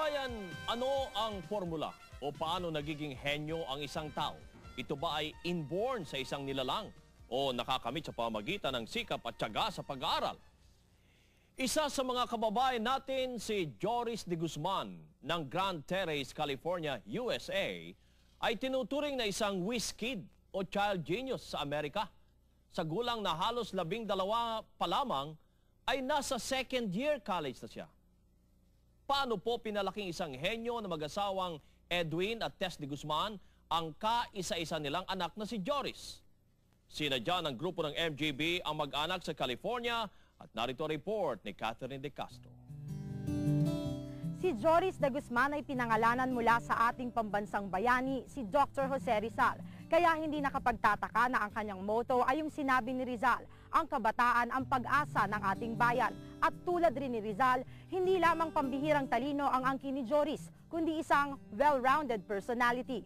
Kababayan, ano ang formula o paano nagiging henyo ang isang tao? Ito ba ay inborn sa isang nilalang o nakakamit sa pamagitan ng sikap at tiyaga sa pag-aaral? Isa sa mga kababayan natin, si Joris de Guzman ng Grand Terrace, California, USA, ay tinuturing na isang whiz kid o child genius sa Amerika. Sa gulang na halos 12 pa lamang, ay nasa second year college na siya. Paano po pinalaking isang henyo na mag-asawang Edwin at Tess de Guzman ang kaisa-isa nilang anak na si Joris? Sinadya ng grupo ng MJB ang mag-anak sa California at narito report ni Catherine De Castro. Si Joris de Guzman ay pinangalanan mula sa ating pambansang bayani, si Dr. Jose Rizal. Kaya hindi nakapagtataka na ang kanyang motto ay yung sinabi ni Rizal, ang kabataan ang pag-asa ng ating bayan. At tulad rin ni Rizal, hindi lamang pambihirang talino ang angkin ni Joris, kundi isang well-rounded personality.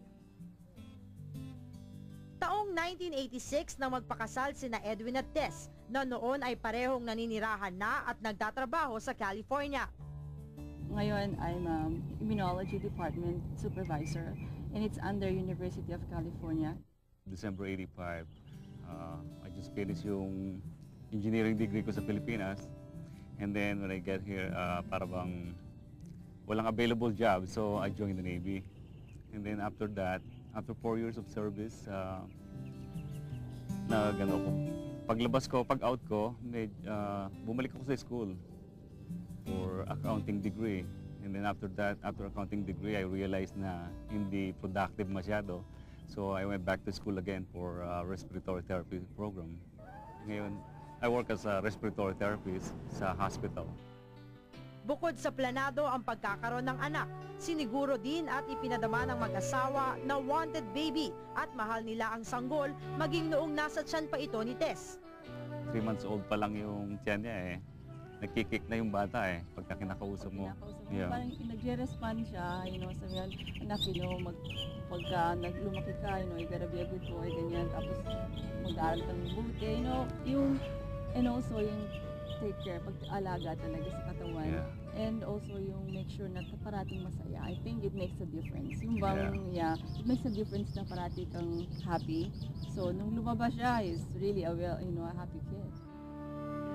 Taong 1986 nang magpakasal sina Edwin at Tess, na noon ay parehong naninirahan na at nagtatrabaho sa California. Ngayon, I'm Immunology Department Supervisor and it's under University of California. December 85, I just finished yung engineering degree ko sa Pilipinas. And then when I get here, para bang walang available job, so I joined the Navy. And then after that, after 4 years of service, paglabas ko, pag-out ko, bumalik ako sa school for accounting degree. And then after that, after accounting degree, I realized na hindi productive masyado. So I went back to school again for respiratory therapy program. Ngayon, I work as a respiratory therapist sa hospital. Bukod sa planado ang pagkakaroon ng anak, siniguro din at ipinadama ng mag-asawa na wanted baby at mahal nila ang sanggol maging noong nasa tiyan pa ito ni Tess. 3 months old pa lang yung tiyan niya eh. Nagkikik na yung bata eh, pagka kinakausap mo. Yeah. Parang nag-respond siya, sabi yan, anak, pagka naglumaki ka, you gotta be a good boy, ganyan, tapos mag-aaral kang mabuti, and also yung take care, pag-alaga talaga sa katawan. Yeah. And also yung make sure na parating masaya. I think it makes a difference. Yung bang, it makes a difference na parati kang happy. So, nung lumabas siya, is really a happy kid.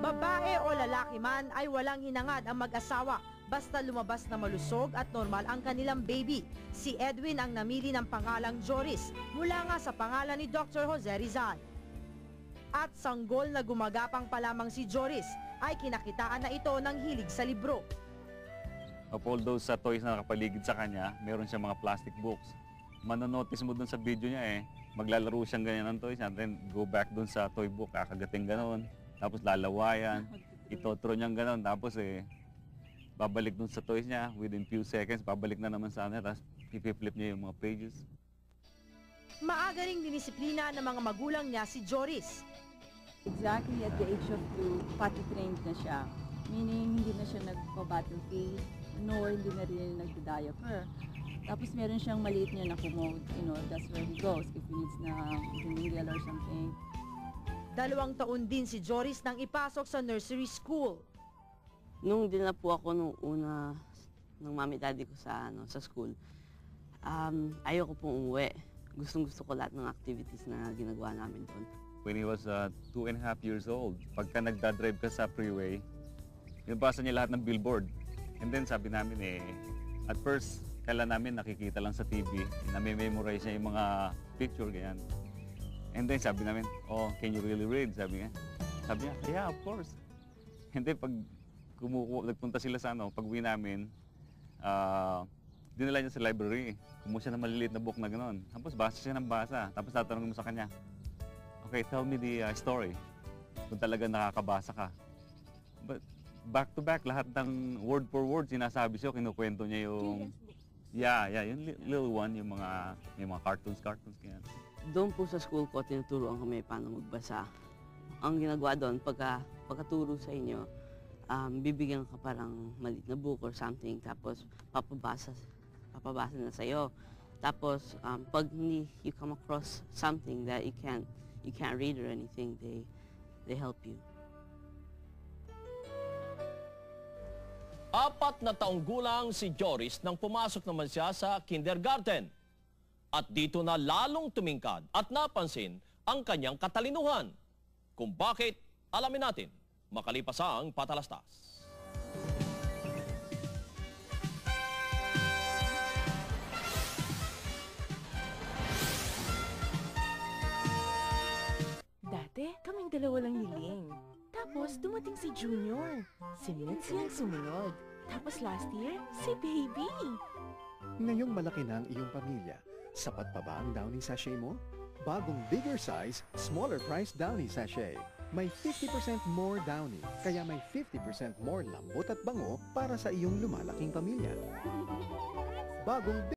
Babae o lalaki man ay walang hinangad ang mag-asawa basta lumabas na malusog at normal ang kanilang baby. Si Edwin ang namili ng pangalang Joris mula nga sa pangalan ni Dr. Jose Rizal. At sanggol na gumagapang pa lamang si Joris ay kinakitaan na ito ng hilig sa libro. Of all those toys na nakapaligid sa kanya, meron siya mga plastic books. Manonotice mo dun sa video niya eh, maglalaro siyang ganyan ng toys and then go back dun sa toy book, kakagating ganon. Tapos lalawayan, itotro niyang gano'n, tapos babalik dun sa toys niya, within few seconds, babalik na naman sa tapos ipiflip niya yung mga pages. Maaga ring dinisiplina ng mga magulang niya si Joris. Exactly at the age of 2, potty trained na siya. Meaning, hindi na siya nagpa-battlefield, nor hindi na rin nagda-diaper. Tapos meron siyang maliit niya na commode, that's where he goes if he needs na remedial or something. 2 taon din si Joris nang ipasok sa nursery school. Nung dinala po ako nung una ng mami daddy ko sa school, ayoko pong umuwi. Gustong-gusto ko lahat ng activities na ginagawa namin doon. When he was 2.5 years old, pagka nagdadrive ka sa freeway, binabasa niya lahat ng billboard. And then sabi namin at first, kailan namin nakikita lang sa TV, nami-memorize niya yung mga picture, ganyan. And then sabi namin, oh, can you really read? Sabi niya, yeah, of course. And then pag nagpunta sila sa pag-uwi namin, dinala niya sa library. Kumuha siya ng maliliit na book na gano'n. Tapos basa siya ng basa. Tapos tatanungin mo sa kanya, okay, tell me the story. Kung talaga nakakabasa ka. But back to back, lahat ng word for word sinasabi siya, kinukwento niya yung... Yeah, yung little one, yung mga cartoons, ganyan. Doon po sa school ko, tinuturuan kami paano magbasa. Ang ginagawa doon, pagkaturo sa inyo, bibigyan ka parang maliit na book or something, tapos papabasa na sa'yo. Tapos, pag you come across something that you can't read or anything, they help you. 4 na taong gulang si Joris nang pumasok naman siya sa kindergarten. At dito na lalong tumingkad at napansin ang kanyang katalinuhan. Kung bakit, alamin natin makalipas ang patalastas. Dati, kaming dalawa lang ni Ling. Tapos, dumating si Junior. Sinunod siyang sumunod. Tapos last year, si Baby. Ngayong malaki na ang iyong pamilya, sapat pa ba ang Downy Sachet mo? Bagong bigger size, smaller price Downy Sachet. May 50% more Downy, kaya may 50% more lambot at bango para sa iyong lumalaking pamilya. Bagong